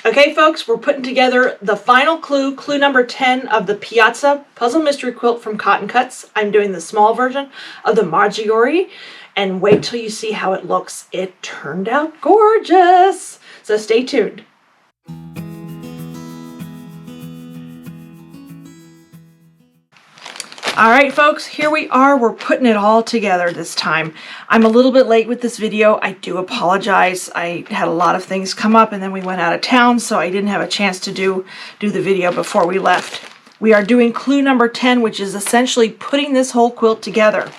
Okay, folks, we're putting together the final clue, clue number 10 of the Piazza Puzzle Mystery Quilt from Cotton Cuts. I'm doing the small version of the Maggiore, and wait till you see how it looks. It turned out gorgeous. So stay tuned. All right, folks, here we are. We're putting it all together this time. I'm a little bit late with this video. I do apologize. I had a lot of things come up and then we went out of town, so I didn't have a chance to do the video before we left. We are doing clue number 10, which is essentially putting this whole quilt together.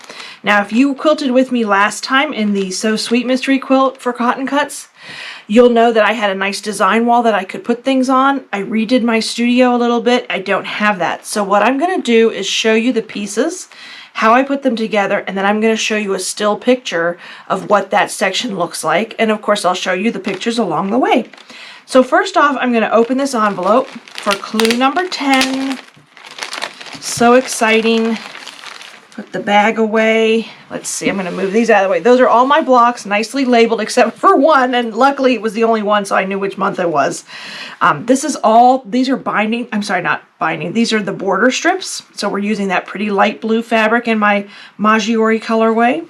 Now, if you quilted with me last time in the So Sweet Mystery Quilt for Cotton Cuts, you'll know that I had a nice design wall that I could put things on. I redid my studio a little bit. I don't have that. So what I'm going to do is show you the pieces, how I put them together, and then I'm going to show you a still picture of what that section looks like. And of course, I'll show you the pictures along the way. So first off, I'm going to open this envelope for clue number 10. So exciting. Put the bag away. Let's see, I'm going to move these out of the way. Those are all my blocks, nicely labeled except for one, and luckily it was the only one, so I knew which month it was. These are binding, I'm sorry, not binding, these are the border strips, so we're using that pretty light blue fabric in my Maggiore colorway.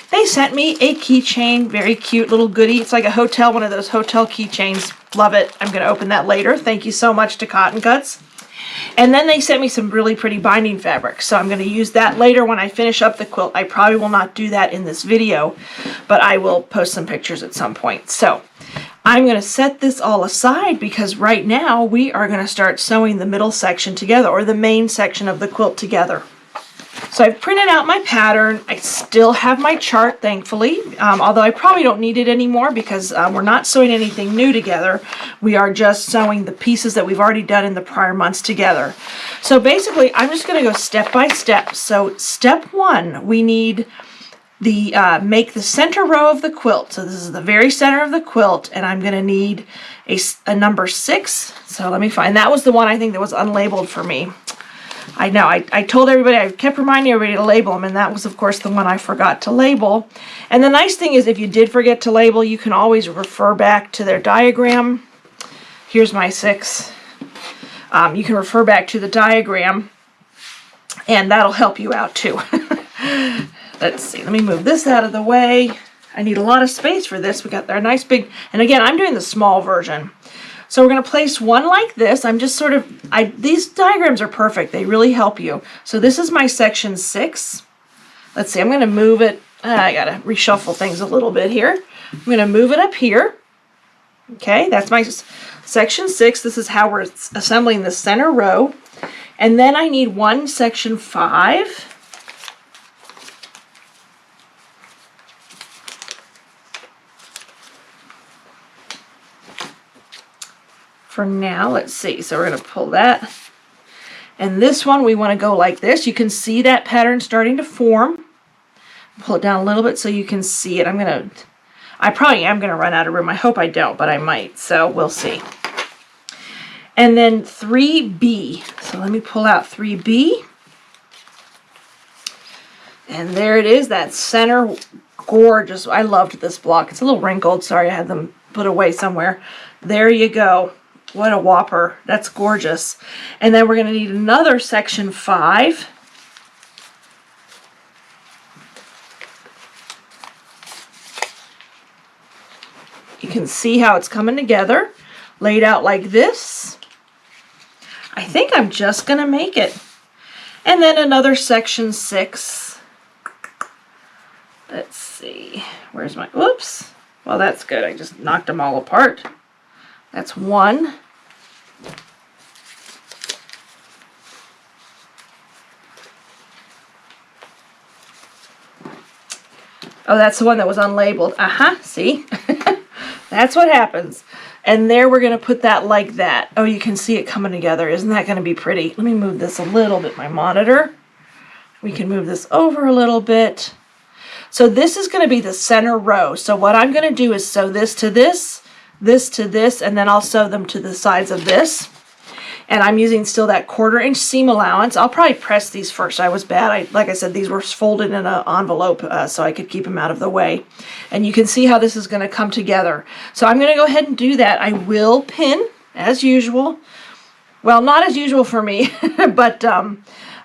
They sent me a keychain, very cute little goodie. It's like a hotel, one of those hotel keychains. Love it. I'm going to open that later. Thank you so much to Cotton Cuts. And then they sent me some really pretty binding fabric, so I'm going to use that later when I finish up the quilt. I probably will not do that in this video, but I will post some pictures at some point. So I'm going to set this all aside because right now we are going to start sewing the middle section together, or the main section of the quilt together. So I've printed out my pattern. I still have my chart, thankfully, although I probably don't need it anymore because we're not sewing anything new together. We are just sewing the pieces that we've already done in the prior months together. So basically, I'm just going to go step by step. So step one, we need the make the center row of the quilt. So this is the very center of the quilt, and I'm going to need a number 6. So let me find, that was the one I think that was unlabeled for me. I know, I told everybody, I kept reminding everybody to label them, and that was, of course, the one I forgot to label. And the nice thing is, if you did forget to label, you can always refer back to their diagram. Here's my 6. You can refer back to the diagram, and that'll help you out, too. Let's see, let me move this out of the way. I need a lot of space for this. We got our nice big, and again, I'm doing the small version. So we're going to place one like this. I'm just sort of, these diagrams are perfect. They really help you. So this is my section 6. Let's see, I'm going to move it. I got to reshuffle things a little bit here. I'm going to move it up here. Okay, that's my section 6. This is how we're assembling the center row. And then I need one section 5. For now, let's see, so we're going to pull that, and this one we want to go like this. You can see that pattern starting to form. Pull it down a little bit so you can see it. I probably am going to run out of room. I hope I don't, but I might, so we'll see. And then 3B, so let me pull out 3B, and there it is, that center, gorgeous. I loved this block. It's a little wrinkled, sorry I had them put away somewhere. There you go. What a whopper. That's gorgeous. And then we're going to need another section 5. You can see how it's coming together, laid out like this. I think I'm just going to make it. And then another section 6. Let's see. Where's my, whoops. Well, that's good. I just knocked them all apart. That's 1. Oh, that's the one that was unlabeled. See? That's what happens. And there we're going to put that like that. Oh, you can see it coming together. Isn't that going to be pretty? Let me move this a little bit, my monitor. We can move this over a little bit. So this is going to be the center row. So what I'm going to do is sew this to this, this to this, and then I'll sew them to the sides of this. And I'm using still that 1/4 inch seam allowance. I'll probably press these first. I was bad. Like I said, these were folded in an envelope so I could keep them out of the way. And you can see how this is going to come together. So I'm going to go ahead and do that. I will pin as usual. Well, not as usual for me, but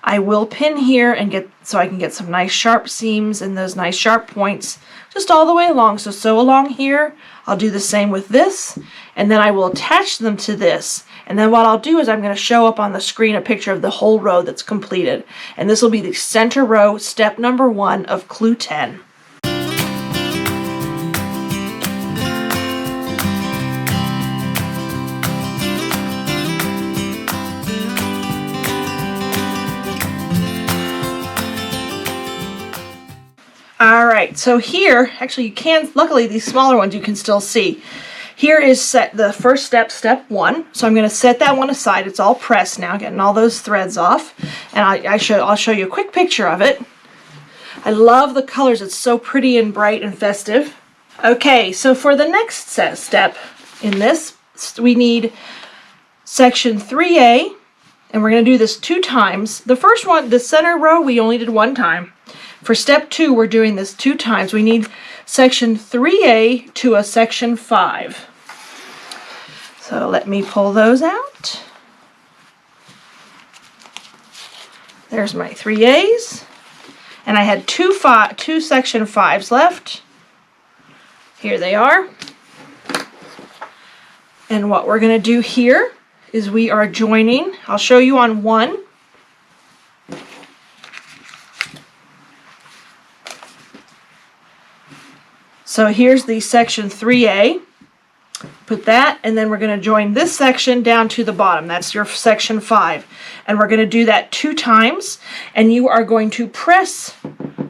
I will pin here and so I can get some nice sharp seams and those nice sharp points just all the way along. So sew along here. I'll do the same with this, and then I will attach them to this. And then what I'll do is I'm going to show up on the screen a picture of the whole row that's completed. And this will be the center row, step number 1 of Clue 10. Alright, so here, actually you can, luckily these smaller ones you can still see. Here is the first step, step 1. So I'm going to set that one aside. It's all pressed now, getting all those threads off. And I'll show you a quick picture of it. I love the colors. It's so pretty and bright and festive. Okay, so for the next step in this, we need section 3A. And we're going to do this 2 times. The first one, the center row, we only did 1 time. For step 2, we're doing this 2 times. We need section 3A to a section 5. So let me pull those out. There's my 3As. And I had 2 section 5s left. Here they are. And what we're going to do here is we are joining. I'll show you on one. So here's the section 3A. Put that, and then we're going to join this section down to the bottom. That's your section 5. And we're going to do that 2 times, and you are going to press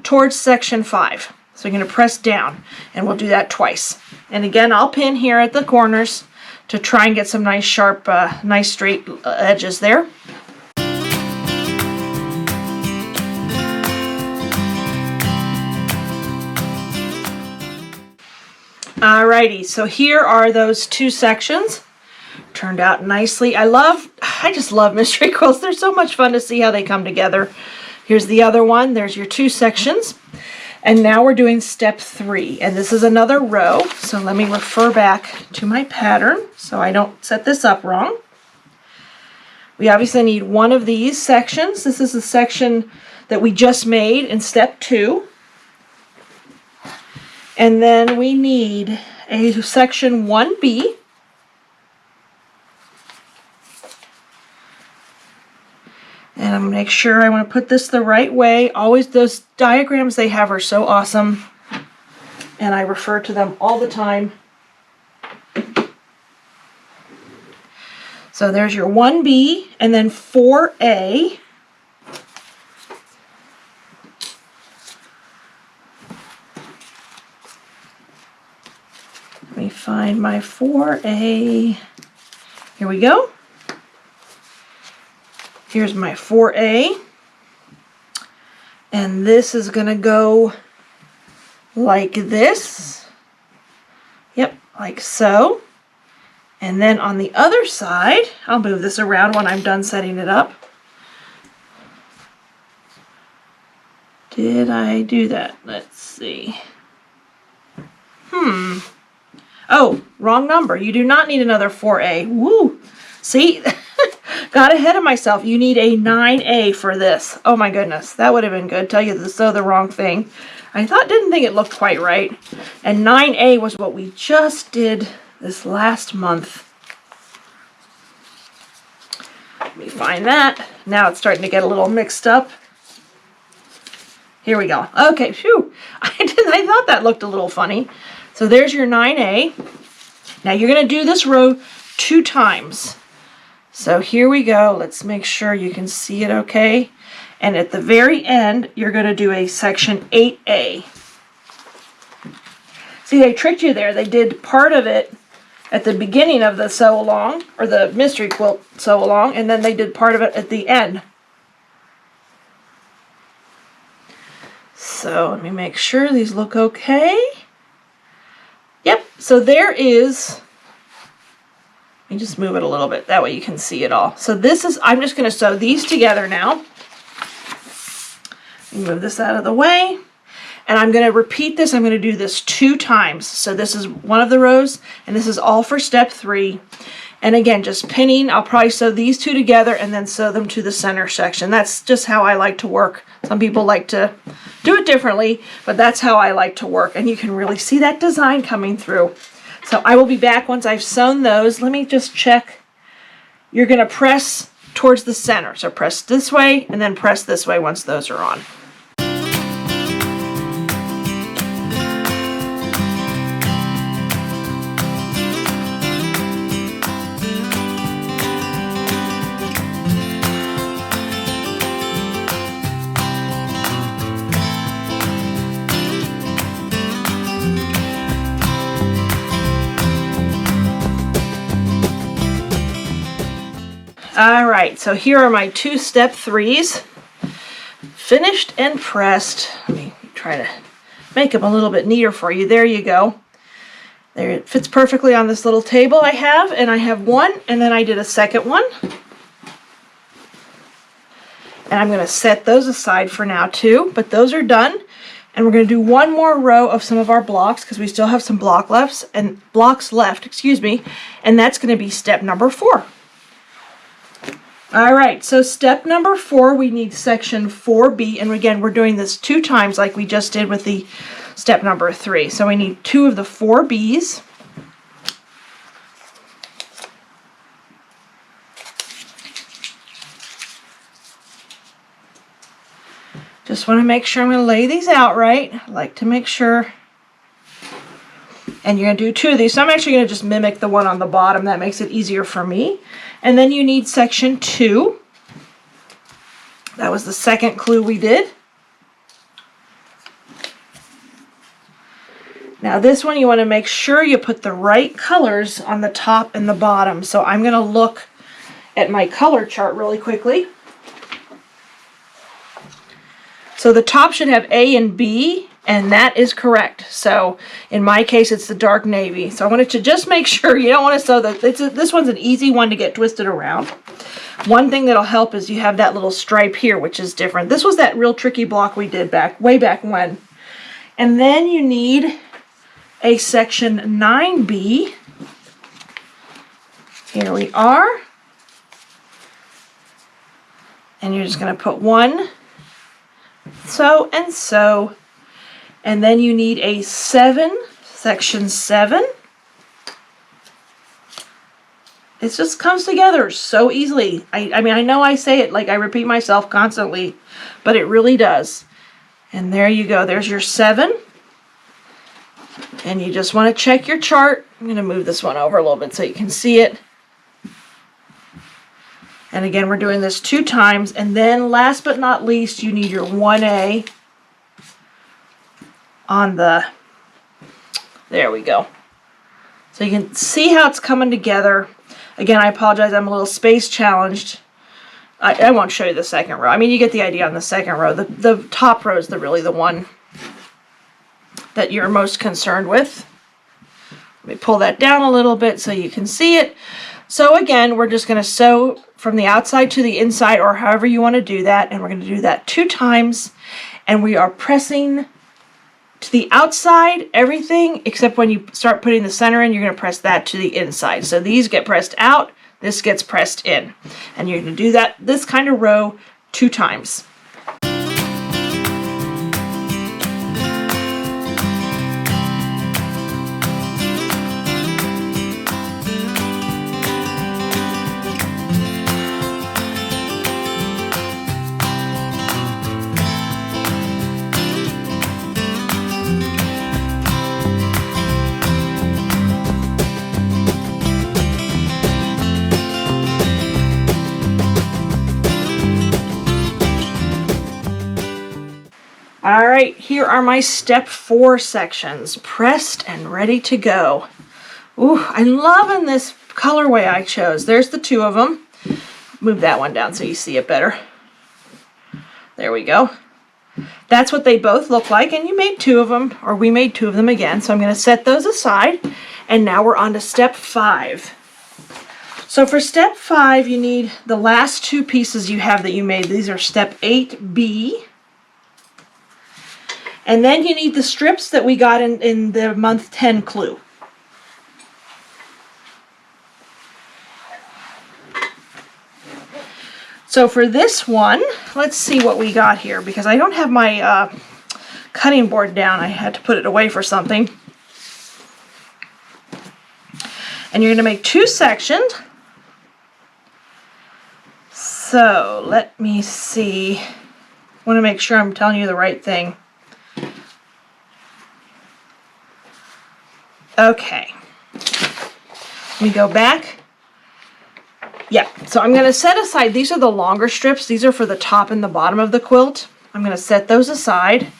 towards section 5. So you're going to press down, and we'll do that twice. And again, I'll pin here at the corners to try and get some nice sharp, nice straight edges there. Alrighty, so here are those 2 sections. Turned out nicely. I just love mystery quilts. They're so much fun to see how they come together. Here's the other one. There's your 2 sections. And now we're doing step 3. And this is another row. So let me refer back to my pattern so I don't set this up wrong. We obviously need one of these sections. This is the section that we just made in step 2. And then we need a section 1B. And I'm going to make sure I want to put this the right way. Always, those diagrams they have are so awesome. And I refer to them all the time. So there's your 1B and then 4A. Let me find my 4A. Here we go. Here's my 4A. And this is going to go like this. Yep, like so. And then on the other side, I'll move this around when I'm done setting it up. Did I do that? Let's see. Oh, wrong number. You do not need another 4A. Woo! See? Got ahead of myself. You need a 9A for this. Oh my goodness. That would have been good. Tell you to sew the wrong thing. Didn't think it looked quite right. And 9A was what we just did this last month. Let me find that. Now it's starting to get a little mixed up. Here we go. Okay, phew. I thought that looked a little funny. So there's your 9A. Now you're going to do this row 2 times. So here we go. Let's make sure you can see it okay. And at the very end, you're going to do a section 8A. See, they tricked you there. They did part of it at the beginning of the sew along, or the mystery quilt sew along, and then they did part of it at the end. So let me make sure these look okay. Yep, so there is, let me just move it a little bit, that way you can see it all. So this is, I'm just going to sew these together now. Move this out of the way. And I'm going to repeat this, I'm going to do this 2 times. So this is one of the rows, and this is all for step 3. And again, just pinning. I'll probably sew these two together and then sew them to the center section. That's just how I like to work. Some people like to do it differently, but that's how I like to work. And you can really see that design coming through. So I will be back once I've sewn those. Let me just check. You're going to press towards the center. So press this way and then press this way once those are on. All right, so here are my 2 step 3s, finished and pressed. Let me try to make them a little bit neater for you. There you go. There, it fits perfectly on this little table I have, and I have one, and then I did a second one. And I'm going to set those aside for now too, but those are done. And we're going to do one more row of some of our blocks because we still have some blocks left, excuse me, and that's going to be step number 4. All right, so step number 4, we need section 4B, and again, we're doing this 2 times like we just did with the step number 3. So we need 2 of the 4Bs. Just want to make sure I'm going to lay these out right. I like to make sure. And you're going to do 2 of these. So I'm actually going to just mimic the one on the bottom. That makes it easier for me. And then you need section 2. That was the second clue we did. Now this one you want to make sure you put the right colors on the top and the bottom. So I'm going to look at my color chart really quickly. So the top should have A and B, and that is correct. So in my case, it's the dark navy. So I wanted to just make sure you don't want to sew that. This one's an easy one to get twisted around. One thing that'll help is you have that little stripe here, which is different. This was that real tricky block we did way back when. And then you need a section 9B. Here we are. And you're just going to put 1, so and so. And then you need a 7, section 7. It just comes together so easily. I mean, I know I say it like I repeat myself constantly, but it really does. And there you go. There's your 7. And you just want to check your chart. I'm going to move this one over a little bit so you can see it. And again, we're doing this 2 times. And then last but not least, you need your 1A on the, there we go. So you can see how it's coming together. Again, I apologize, I'm a little space challenged. I won't show you the second row. I mean, you get the idea on the second row. The top row is really the one that you're most concerned with. Let me pull that down a little bit so you can see it. So again, we're just going to sew from the outside to the inside, or however you want to do that, and we're going to do that 2 times, and we are pressing to the outside, everything, except when you start putting the center in, you're going to press that to the inside. So these get pressed out, this gets pressed in. And you're going to do that, this kind of row 2 times. All right, here are my step 4 sections, pressed and ready to go. Ooh, I'm loving this colorway I chose. There's the 2 of them. Move that one down so you see it better. There we go. That's what they both look like, and you made 2 of them, or we made 2 of them again, so I'm going to set those aside, and now we're on to step 5. So for step 5, you need the last 2 pieces you have that you made. These are step 8B. And then you need the strips that we got in the month 10 clue. So for this one, let's see what we got here, because I don't have my cutting board down. I had to put it away for something. And you're going to make 2 sections. So let me see. I want to make sure I'm telling you the right thing. Okay. Let me go back. Yeah, so I'm going to set aside, these are the longer strips. These are for the top and the bottom of the quilt. I'm going to set those aside.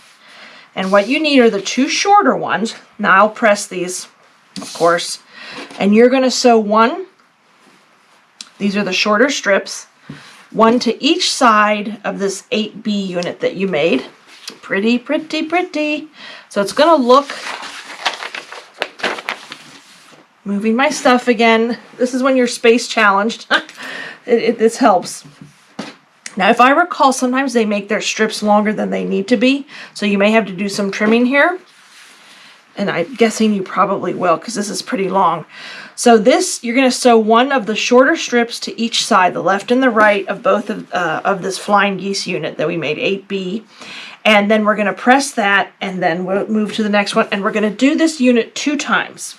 And what you need are the 2 shorter ones. Now I'll press these, of course. And you're going to sew 1. These are the shorter strips. 1 to each side of this 8B unit that you made. Pretty, pretty, pretty. So it's going to look, moving my stuff again. This is when you're space challenged. This helps. Now, if I recall, sometimes they make their strips longer than they need to be. So you may have to do some trimming here. And I'm guessing you probably will, because this is pretty long. So this, you're going to sew 1 of the shorter strips to each side, the left and the right of both of this flying geese unit that we made, 8B. And then we're going to press that, and then we'll move to the next one. And we're going to do this unit 2 times.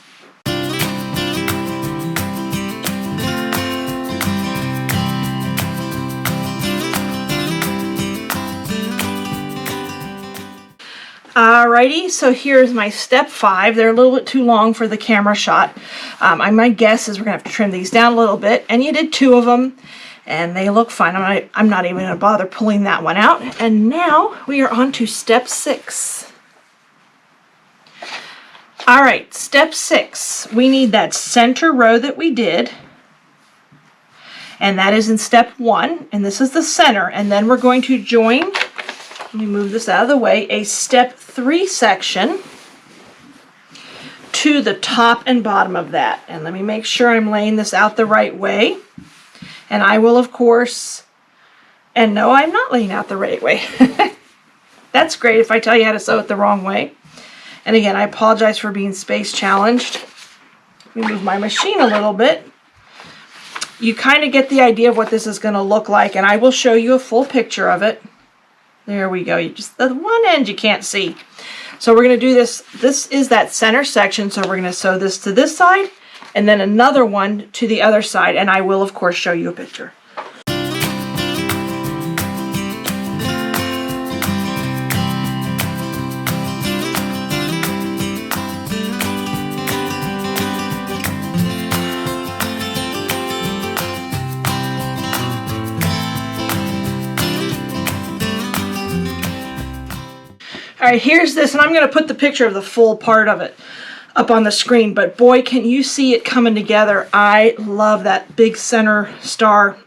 Alrighty, so here's my step 5. They're a little bit too long for the camera shot. My guess is we're going to have to trim these down a little bit. And you did 2 of them, and they look fine. I'm not even going to bother pulling that one out. And now we are on to step 6. Alright, step 6. We need that center row that we did. And that is in step 1. And this is the center. And then we're going to join, let me move this out of the way, a step 3 section to the top and bottom of that. And let me make sure I'm laying this out the right way. And I will, of course, and no, I'm not laying out the right way. That's great if I tell you how to sew it the wrong way. And again, I apologize for being space challenged. Let me move my machine a little bit. You kind of get the idea of what this is going to look like, and I will show you a full picture of it. There we go. You just, the one end you can't see. So we're going to do this. This is that center section. So we're going to sew this to this side and then another one to the other side. And I will, of course, show you a picture. All right, here's this, and I'm going to put the picture of the full part of it up on the screen, but boy, can you see it coming together. I love that big center star.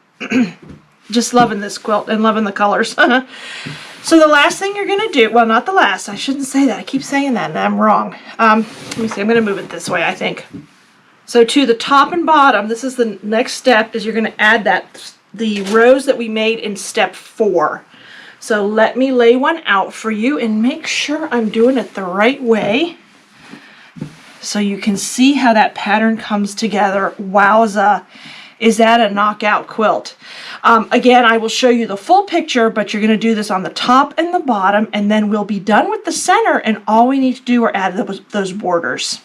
Just loving this quilt and loving the colors. So the last thing you're going to do, well, not the last, I shouldn't say that. I keep saying that, and I'm wrong. Let me see, I'm going to move it this way, I think. So to the top and bottom, this is the next step, is you're going to add the rows that we made in step 4. So let me lay one out for you and make sure I'm doing it the right way so you can see how that pattern comes together. Wowza, is that a knockout quilt? Again, I will show you the full picture, but you're going to do this on the top and the bottom, and then we'll be done with the center, and all we need to do are add those borders.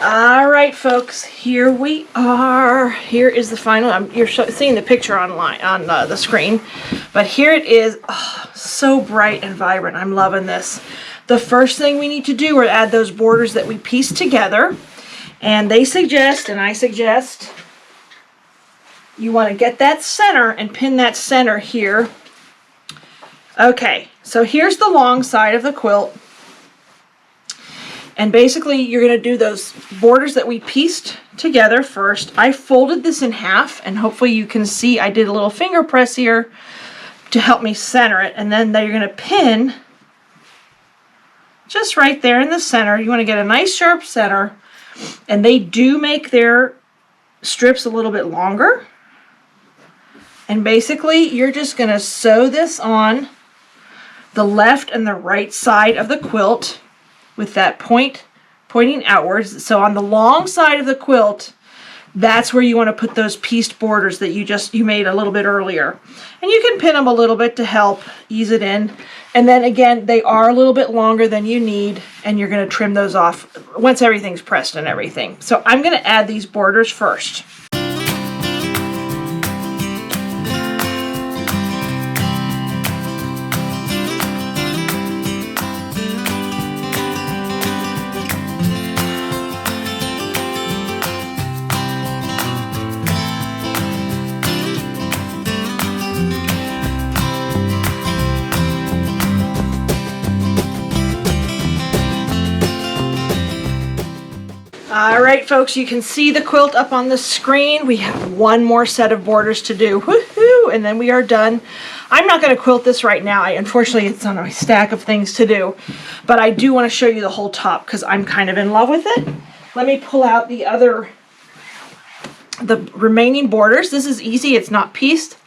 All right, folks, here we are. Here is the final. You're seeing the picture online on the screen, but here it is. Oh, so bright and vibrant. I'm loving this. The first thing we need to do is add those borders that we pieced together, and they suggest, and I suggest, you want to get that center and pin that center here. Okay, so here's the long side of the quilt. And basically, you're going to do those borders that we pieced together first. I folded this in half, and hopefully you can see I did a little finger press here to help me center it. And then you're going to pin just right there in the center. You want to get a nice sharp center. And they do make their strips a little bit longer. And basically, you're just going to sew this on the left and the right side of the quilt with that point pointing outwards. So on the long side of the quilt, that's where you want to put those pieced borders that you made a little bit earlier. And you can pin them a little bit to help ease it in. And then again, they are a little bit longer than you need, and you're going to trim those off once everything's pressed and everything. So I'm going to add these borders first. All right, folks, you can see the quilt up on the screen. We have one more set of borders to do. Woohoo! And then we are done. I'm not going to quilt this right now. Unfortunately, it's on a stack of things to do. But I do want to show you the whole top because I'm kind of in love with it. Let me pull out the remaining borders. This is easy. It's not pieced.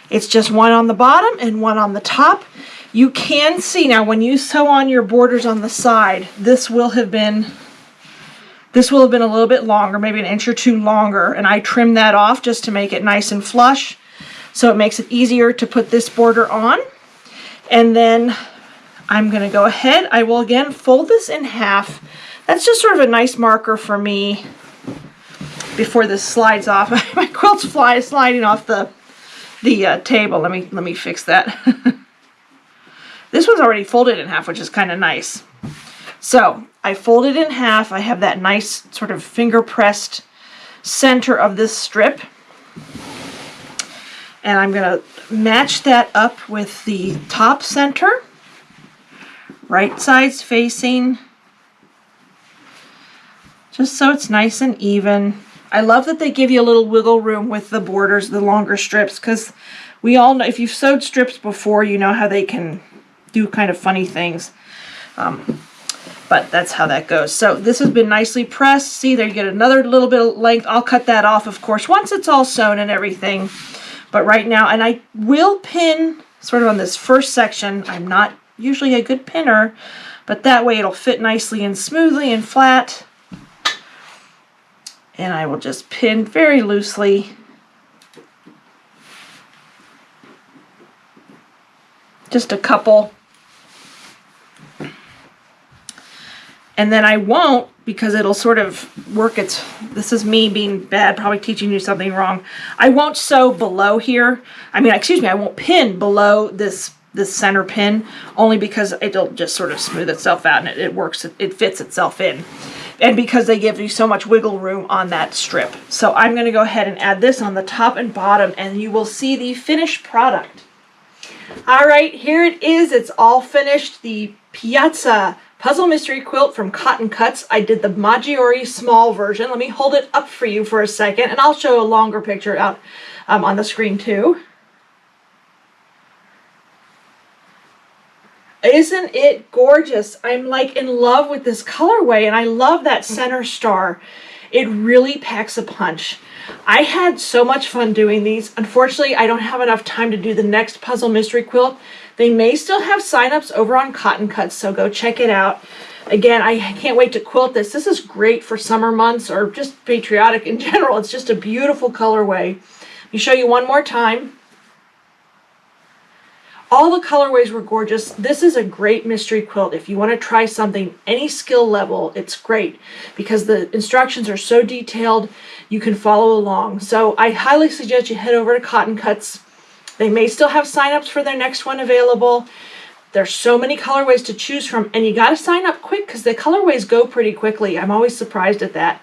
It's just one on the bottom and one on the top. You can see now when you sew on your borders on the side, this will have been a little bit longer, maybe an inch or two longer, and I trimmed that off just to make it nice and flush, so it makes it easier to put this border on. And then I'm going to go ahead, I will again fold this in half. That's just sort of a nice marker for me before this slides off. My quilt's sliding off the table. Let me fix that. This one's already folded in half, which is kind of nice. So I fold it in half. I have that nice sort of finger pressed center of this strip. And I'm going to match that up with the top center, right sides facing, just so it's nice and even. I love that they give you a little wiggle room with the borders, the longer strips, because we all know, if you've sewed strips before, you know how they can do kind of funny things. But that's how that goes. So this has been nicely pressed. See, there you get another little bit of length. I'll cut that off, of course, once it's all sewn and everything. But right now, and I will pin sort of on this first section. I'm not usually a good pinner, but that way it'll fit nicely and smoothly and flat. And I will just pin very loosely. Just a couple. And then I won't, because it'll sort of work this is me being bad, probably teaching you something wrong. I won't sew below here. I won't pin below this center pin, only because it'll just sort of smooth itself out and it works, it fits itself in. And because they give you so much wiggle room on that strip. So I'm going to go ahead and add this on the top and bottom, and you will see the finished product. All right, here it is. It's all finished. The Piazza Puzzle Mystery Quilt from Cotton Cuts. I did the Maggiore small version. Let me hold it up for you for a second, and I'll show a longer picture out on the screen too. Isn't it gorgeous? I'm like in love with this colorway, and I love that center star. It really packs a punch. I had so much fun doing these. Unfortunately, I don't have enough time to do the next Puzzle Mystery Quilt. They may still have sign-ups over on Cotton Cuts, so go check it out. Again, I can't wait to quilt this. This is great for summer months or just patriotic in general. It's just a beautiful colorway. Let me show you one more time. All the colorways were gorgeous. This is a great mystery quilt. If you want to try something, any skill level, it's great because the instructions are so detailed, you can follow along. So I highly suggest you head over to Cotton Cuts. They may still have sign-ups for their next one available. There's so many colorways to choose from, and you got to sign up quick because the colorways go pretty quickly. I'm always surprised at that.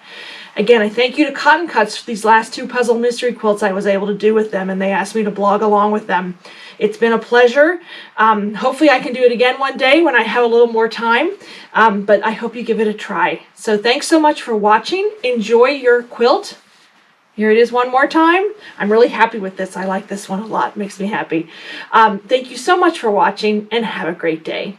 Again, I thank you to Cotton Cuts for these last two puzzle mystery quilts I was able to do with them, and they asked me to blog along with them. It's been a pleasure. Hopefully I can do it again one day when I have a little more time, but I hope you give it a try. So thanks so much for watching. Enjoy your quilt, Here it is one more time. I'm really happy with this. I like this one a lot. It makes me happy. Thank you so much for watching, and have a great day.